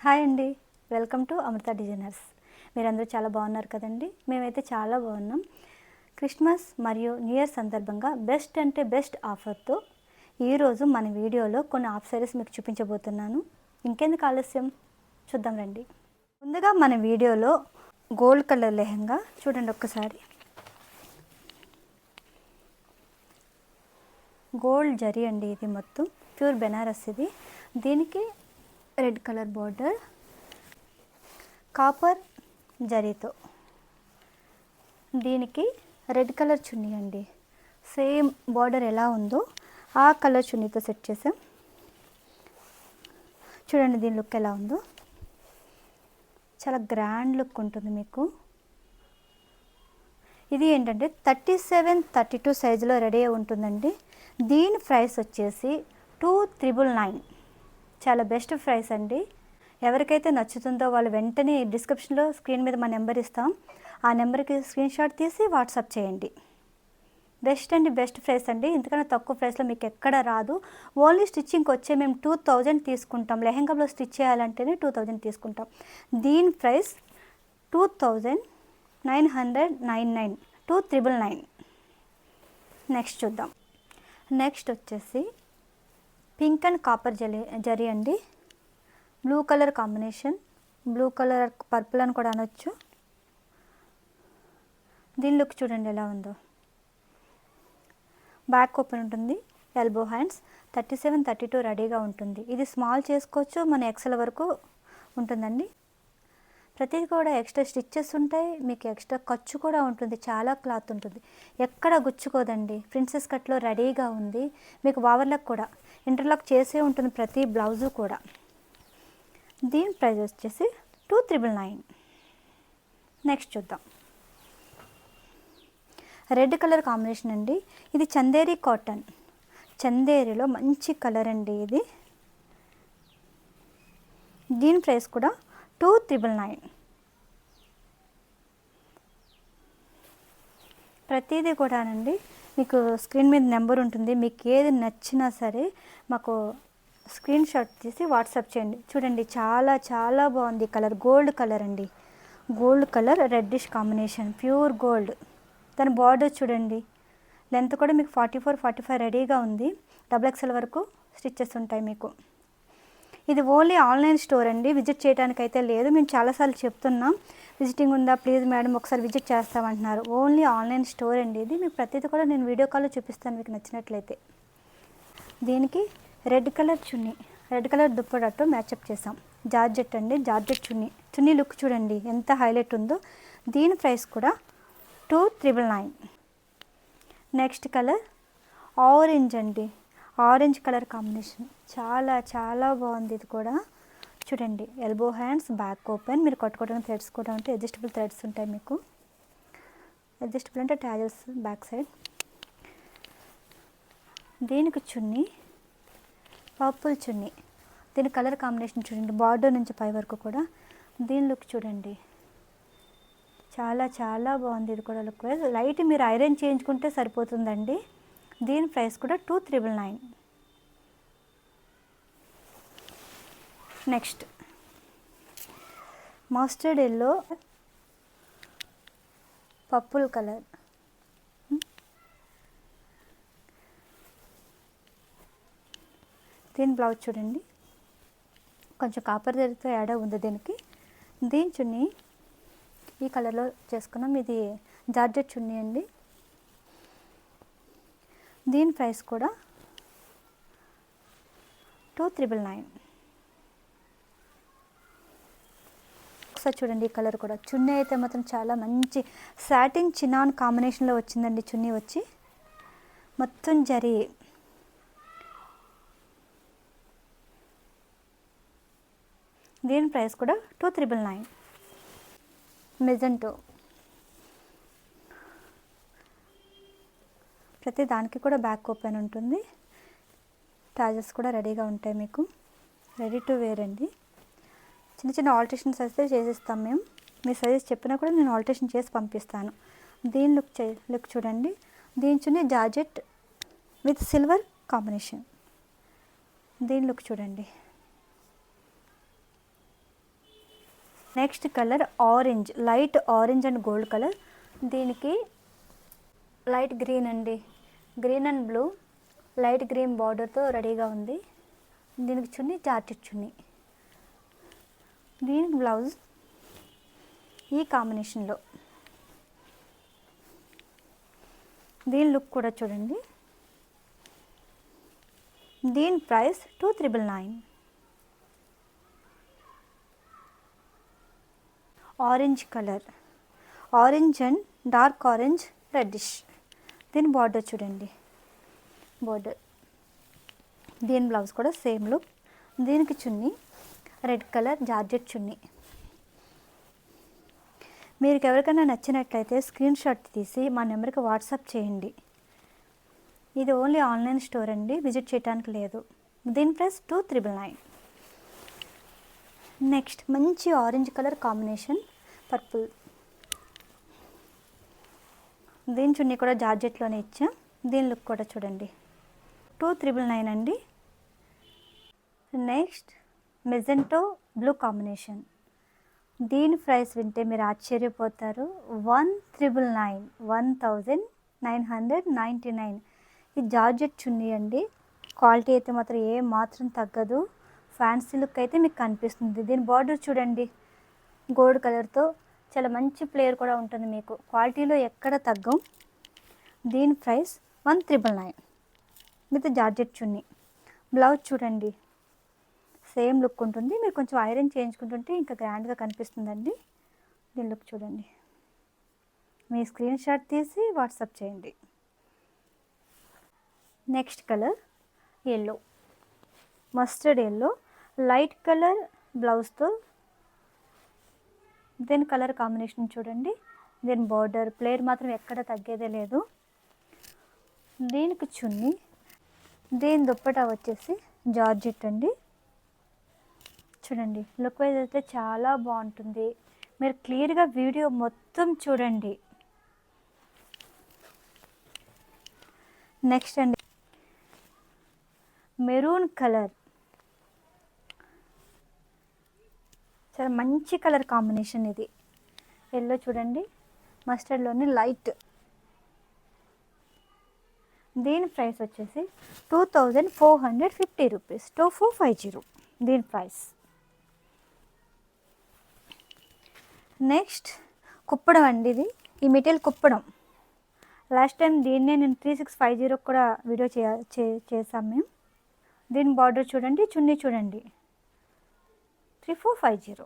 Hi అండి, welcome to Amrutha designers. మీరందరూ చాలా బాగున్నారు కదండి. మేమైతే చాలా బాగున్నాం. క్రిస్మస్ మరియు న్యూ ఇయర్ సందర్భంగా బెస్ట్ అంటే బెస్ట్ ఆఫర్తో ఈరోజు మన వీడియోలో కొన్ని ఆఫ్ సారీస్ మీకు చూపించబోతున్నాను. ఇంకెందుకు ఆలస్యం, చూద్దాం రండి. ముందుగా మన వీడియోలో గోల్డ్ కలర్ లెహంగా చూడండి ఒక్కసారి. గోల్డ్ జరీ అండి, ఇది మొత్తం ప్యూర్ బెనారస్. ఇది దీనికి రెడ్ కలర్ బార్డర్, కాపర్ జరీతో, దీనికి రెడ్ కలర్ చున్నీ అండి. సేమ్ బార్డర్ ఎలా ఉందో ఆ కలర్ చున్నీతో సెట్ చేసాం. చూడండి దీని లుక్ ఎలా ఉందో, చాలా గ్రాండ్ లుక్ ఉంటుంది మీకు. ఇది ఏంటంటే 37-32 సైజులో రెడీ అయి ఉంటుందండి. దీని ప్రైస్ వచ్చేసి 2,999. చాలా బెస్ట్ ప్రైస్ అండి. ఎవరికైతే నచ్చుతుందో వాళ్ళు వెంటనే డిస్క్రిప్షన్లో స్క్రీన్ మీద మా నెంబర్ ఇస్తాం, ఆ నెంబర్కి స్క్రీన్ షాట్ తీసి వాట్సాప్ చేయండి. బెస్ట్ అండి, బెస్ట్ ప్రైస్ అండి. ఇంతకన్నా తక్కువ ప్రైస్లో మీకు ఎక్కడ రాదు. ఓన్లీ స్టిచ్చింగ్కి వచ్చే మేము 2,000 తీసుకుంటాం. లెహంగాలో స్టిచ్ చేయాలంటేనే 2,000 తీసుకుంటాం. దీని ప్రైస్ 2,999, 2,999. నెక్స్ట్ చూద్దాం. నెక్స్ట్ వచ్చేసి పింక్ అండ్ కాపర్ జరీ అండి. Blue colour combination, blue colour purple అని కూడా అనొచ్చు. దీని లుక్ చూడండి ఎలా ఉందో. బ్యాక్ ఓపెన్ ఉంటుంది, ఎల్బో హ్యాండ్స్, 37-32 రెడీగా ఉంటుంది. ఇది స్మాల్ చేసుకోవచ్చు, మన ఎక్సెల్ వరకు ఉంటుందండి. ప్రతిదీ కూడా ఎక్స్ట్రా స్టిచ్చెస్ ఉంటాయి, మీకు ఎక్స్ట్రా ఖర్చు కూడా ఉంటుంది. చాలా క్లాత్ ఉంటుంది, ఎక్కడ గుచ్చుకోదండి. ప్రిన్సెస్ కట్లో రెడీగా ఉంది. మీకు ఓవర్లాక్ కూడా ఇంటర్లాక్ చేసే ఉంటుంది ప్రతి బ్లౌజు కూడా. దీని ప్రైస్ వచ్చేసి 2,999. నెక్స్ట్ చూద్దాం. రెడ్ కలర్ కాంబినేషన్ అండి. ఇది చందేరి కాటన్, చందేరిలో మంచి కలర్ అండి ఇది. దీని ప్రైస్ కూడా 2,999. ప్రతిదీ కూడానండి మీకు స్క్రీన్ మీద నెంబర్ ఉంటుంది. మీకు ఏది నచ్చినా సరే మాకు స్క్రీన్ షాట్ తీసి వాట్సాప్ చేయండి. చూడండి చాలా చాలా బాగుంది కలర్. గోల్డ్ కలర్ అండి, gold colour reddish combination, pure gold. దాని బార్డర్ చూడండి, లెంత్ కూడా మీకు 44-45 రెడీగా ఉంది. XXL వరకు స్టిచ్చెస్ ఉంటాయి మీకు. ఇది ఓన్లీ ఆన్లైన్ స్టోర్ అండి, విజిట్ చేయడానికి అయితే లేదు. మేము చాలాసార్లు చెప్తున్నాం, విజిటింగ్ ఉందా ప్లీజ్ మేడం ఒకసారి విజిట్ చేస్తామంటున్నారు. ఓన్లీ ఆన్లైన్ స్టోర్ అండి ఇది. మీకు ప్రతిదీ కూడా నేను వీడియో కాల్లో చూపిస్తాను మీకు నచ్చినట్లయితే. దీనికి రెడ్ కలర్ చున్నీ, రెడ్ కలర్ దుప్పటాతో మ్యాచప్ చేసాం. జార్జెట్ అండి, జార్జెట్ చున్నీ. చున్నీ లుక్ చూడండి ఎంత హైలైట్ ఉందో. దీని ప్రైస్ కూడా 2,999. నెక్స్ట్ కలర్ ఆరెంజ్ అండి, ఆరెంజ్ కలర్ కాంబినేషన్, చాలా చాలా బాగుంది ఇది కూడా. చూడండి ఎల్బో హ్యాండ్స్, బ్యాక్ ఓపెన్. మీరు కట్టుకోవడానికి థ్రెడ్స్ కూడా ఉంటాయి, అడ్జస్టబుల్ థ్రెడ్స్ ఉంటాయి మీకు. అడ్జస్టబుల్ అంటే టాజల్స్ బ్యాక్ సైడ్. దీనికి చున్నీ పర్పుల్ చున్నీ. దీని కలర్ కాంబినేషన్ చూడండి, బార్డర్ నుంచి పై వరకు కూడా. దీని లుక్ చూడండి చాలా చాలా బాగుంది ఇది కూడా. లుక్ వైజ్ లైట్ మీరు ఐరన్ చేయించుకుంటే సరిపోతుందండి. దీని ప్రైస్ కూడా 2,999. Next mustard yellow, purple colour. దీని బ్లౌజ్ చూడండి, కొంచెం కాపర్ జరీతో యాడ్ ఉంది దీనికి. దీని చున్నీ ఈ కలర్లో చేసుకున్నాం. ఇది జార్జెట్ చున్నీ అండి. దీని ప్రైస్ కూడా 2,999. ఒకసారి చూడండి ఈ కలర్ కూడా. చున్నీ అయితే మాత్రం చాలా మంచి సాటిన్ చినాన్ కాంబినేషన్లో వచ్చిందండి. చున్నీ వచ్చి మొత్తం జరీ. దీని ప్రైస్ కూడా 2,999. మెజెంటో, ప్రతి దానికి కూడా బ్యాక్ ఓపెన్ ఉంటుంది. టాజెస్ కూడా రెడీగా ఉంటాయి మీకు. రెడీ టు వేర్ అండి. చిన్న చిన్న ఆల్టరేషన్స్ అయితే చేసిస్తాం మేము. మీ సైజ్ చెప్పినా కూడా నేను ఆల్టరేషన్ చేసి పంపిస్తాను. దీని లుక్ చూడండి. దీని చున్నీ జార్జెట్ విత్ సిల్వర్ కాంబినేషన్. దీని లుక్ చూడండి. Next colour orange, light orange and gold colour. దీనికి లైట్ గ్రీన్ అండి, green and blue light green బార్డర్తో రెడీగా ఉంది. దీనికి చున్నీ జార్జెట్ చున్నీ, దీనికి బ్లౌజ్ ఈ కాంబినేషన్లో. దీని లుక్ కూడా చూడండి. దీని price 2,999. Orange colour, orange and dark orange reddish. దీని బార్డర్ చూడండి, బార్డర్. దీని బ్లౌజ్ కూడా సేమ్ లుక్. దీనికి చున్నీ రెడ్ కలర్ జార్జెట్ చున్నీ. మీకు ఎవరికైనా నచ్చినట్లయితే స్క్రీన్ షాట్ తీసి మా నెంబర్కి వాట్సాప్ చేయండి. ఇది ఓన్లీ ఆన్లైన్ స్టోర్ అండి, విజిట్ చేయడానికి లేదు. దీని ప్రైస్ 2,999. నెక్స్ట్ మంచి ఆరెంజ్ కలర్ కాంబినేషన్ పర్పుల్. దీని చున్నీ కూడా జార్జెట్లోనే ఇచ్చాం. దీని లుక్ కూడా చూడండి, 2,999 అండి. Next Magento blue combination. దీని ప్రైస్ వింటే మీరు ఆశ్చర్యపోతారు. 1,999, 1,999. ఈ జార్జెట్ చున్నీ అండి, క్వాలిటీ అయితే మాత్రం ఏ మాత్రం తగ్గదు. ఫ్యాన్సీ లుక్ అయితే మీకు కనిపిస్తుంది. దీని బార్డర్ చూడండి, గోల్డ్ కలర్తో చాలా మంచి ప్లేయర్ కూడా ఉంటుంది. మీకు క్వాలిటీలో ఎక్కడ తగ్గం. దీని price 1,999 with georgette chunni. Blouse చూడండి, సేమ్ లుక్ ఉంటుంది. మీరు కొంచెం ఐరన్ చేయించుకుంటుంటే ఇంకా గ్రాండ్గా కనిపిస్తుందండి. దీని లుక్ చూడండి. మీ స్క్రీన్ షాట్ తీసి వాట్సాప్ చేయండి. Next colour yellow, mustard yellow light colour బ్లౌజ్తో. దీని కలర్ కాంబినేషన్ చూడండి. దీని బార్డర్ ప్లేయర్ మాత్రం ఎక్కడ తగ్గేదే లేదు. దీనికి చున్నీ, దీని దుప్పటా వచ్చేసి జార్జెట్ అండి. చూడండి, లుక్ వైజ్ అయితే చాలా బాగుంటుంది. మీరు క్లియర్గా వీడియో మొత్తం చూడండి. నెక్స్ట్ అండి మెరూన్ కలర్, చాలా మంచి కలర్ కాంబినేషన్ ఇది. ఎల్లో చూడండి, మస్టర్డ్లోని లైట్. దీని ప్రైస్ వచ్చేసి 2,450 రూపీస్, 2,450 దీని ప్రైస్. నెక్స్ట్ కుప్పడం అండి. ఇది ఈ మెటీరియల్ కుప్పడం. లాస్ట్ టైం దీన్నే నేను 3,650 కూడా వీడియో చేసాం మేము. దీని బార్డర్ చూడండి, చున్నీ చూడండి, 3,450.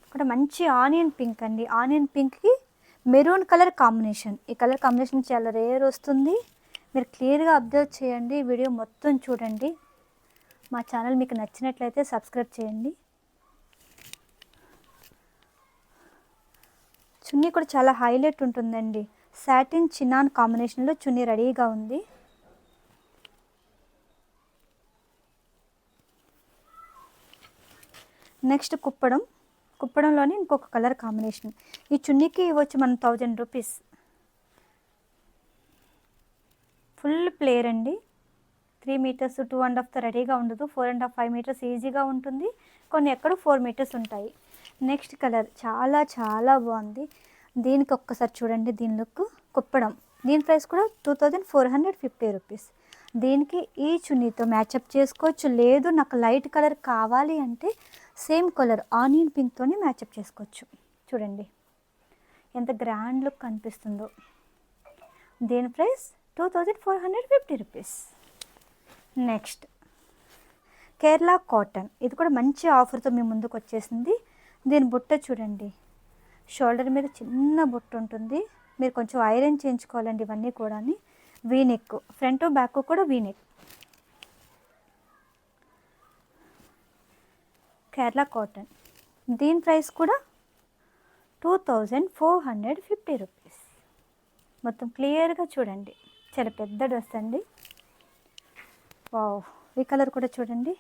ఇక్కడ మంచి ఆనియన్ పింక్ అండి, ఆనియన్ పింక్కి మెరూన్ కలర్ కాంబినేషన్. ఈ కలర్ కాంబినేషన్ చాలా రేర్ వస్తుంది. మీరు క్లియర్గా అబ్జర్వ్ చేయండి, వీడియో మొత్తం చూడండి. మా ఛానల్ మీకు నచ్చినట్లయితే సబ్స్క్రైబ్ చేయండి. చున్నీ కూడా చాలా హైలైట్ ఉంటుందండి. సాటిన్ చినాన్ కాంబినేషన్లో చున్నీ రెడీగా ఉంది. నెక్స్ట్ కుప్పడం, కుప్పడంలోనే ఇంకొక కలర్ కాంబినేషన్. ఈ చున్నీకి ఇవ్వచ్చు మనం 1,000 రూపీస్. ఫుల్ ప్లేయర్ అండి. 3 మీటర్స్ 2.5తో రెడీగా ఉండదు. 4.5 5 మీటర్స్ ఈజీగా ఉంటుంది. కొన్ని ఎక్కడ 4 మీటర్స్ ఉంటాయి. నెక్స్ట్ కలర్ చాలా చాలా బాగుంది. దీనికి ఒక్కసారి చూడండి, దీని లుక్ కుప్పడం. దీని ప్రైస్ కూడా 2,450 రూపీస్. దీనికి ఈ చున్నీతో మ్యాచప్ చేసుకోవచ్చు. లేదు నాకు లైట్ కలర్ కావాలి అంటే సేమ్ కలర్ ఆనియన్ పింక్తోనే మ్యాచప్ చేసుకోవచ్చు. చూడండి ఎంత గ్రాండ్ లుక్ కనిపిస్తుందో. దీని price 2,450 rupees. Next Kerala cotton. ఇది కూడా మంచి ఆఫర్తో మీ ముందుకు వచ్చేసింది. దీని బుట్ట చూడండి, షోల్డర్ మీద చిన్న బుట్ట ఉంటుంది. మీరు కొంచెం ఐరన్ చేయించుకోవాలండి ఇవన్నీ కూడా. వీనెక్, ఫ్రంట్ బ్యాక్ కూడా వీనెక్. కేరళ కాటన్. దీని ప్రైస్ కూడా 2,450 రూపీస్. మొత్తం క్లియర్గా చూడండి, చాలా పెద్ద డ్రెస్ అండి. వావ్, ఈ కలర్ కూడా చూడండి.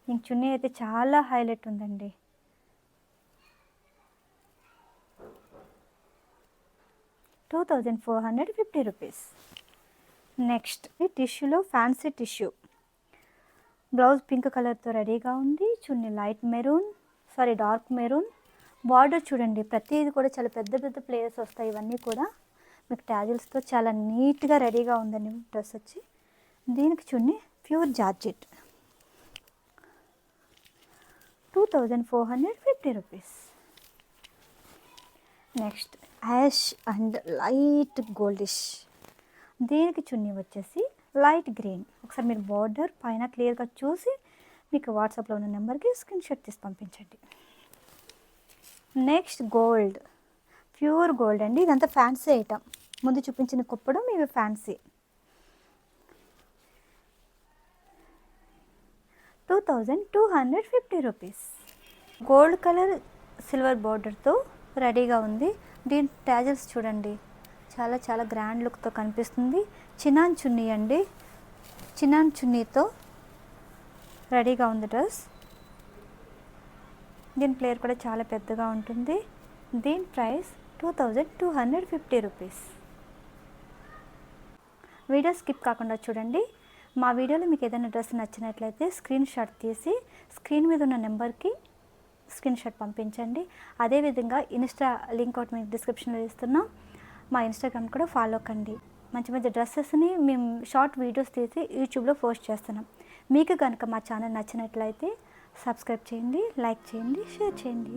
ఇంక చున్నీ అయితే చాలా హైలైట్ ఉందండి. ₹2,450. నెక్స్ట్ ఈ టిష్యూలో ఫ్యాన్సీ టిష్యూ. బ్లౌజ్ పింక్ కలర్తో రెడీగా ఉంది. చున్నీ light maroon, dark maroon. Border చూడండి, ప్రతిది కూడా చాలా పెద్ద పెద్ద ప్లేయర్స్ వస్తాయి. ఇవన్నీ కూడా మీకు ట్యాజిల్స్తో చాలా నీట్గా రెడీగా ఉందండి డ్రెస్ వచ్చి. దీనికి చున్నీ pure georgette, 2450 rupees. Next ash and light goldish. దీనికి చున్నీ వచ్చేసి లైట్ గ్రీన్. ఒకసారి మీరు బార్డర్ పైన క్లియర్గా చూసి మీకు వాట్సాప్లో ఉన్న నెంబర్కి స్క్రీన్ షాట్ తీసి పంపించండి. నెక్స్ట్ గోల్డ్, ప్యూర్ గోల్డ్ అండి. ఇదంతా ఫ్యాన్సీ ఐటమ్. ముందు చూపించిన కుప్పడం ఇవి fancy. 2250 rupees. Gold colour silver బార్డర్తో రెడీగా ఉంది. దీని ట్యాజల్స్ చూడండి, చాలా చాలా గ్రాండ్ లుక్తో కనిపిస్తుంది. చినాన్ చున్నీ అండి, చినాన్ చున్నీతో రెడీగా ఉంది డ్రెస్. దీని ప్లేయర్ కూడా చాలా పెద్దగా ఉంటుంది. దీని ప్రైస్ 2250 రూపీస్. వీడియో స్కిప్ కాకుండా చూడండి. మా వీడియోలో మీకు ఏదైనా డ్రెస్ నచ్చినట్లయితే స్క్రీన్ షాట్ తీసి స్క్రీన్ మీద ఉన్న నెంబర్కి స్క్రీన్ షాట్ పంపించండి. అదేవిధంగా ఇన్స్టా లింక్ ఒకటి మీకు డిస్క్రిప్షన్లో ఇస్తున్నాం. మా ఇన్స్టాగ్రామ్ కూడా ఫాలో కండి. మంచి మంచి డ్రెస్సెస్ని మేము షార్ట్ వీడియోస్ తీసి యూట్యూబ్లో పోస్ట్ చేస్తున్నాం. మీకు కనుక మా ఛానల్ నచ్చినట్లయితే సబ్స్క్రైబ్ చేయండి, లైక్ చేయండి, షేర్ చేయండి.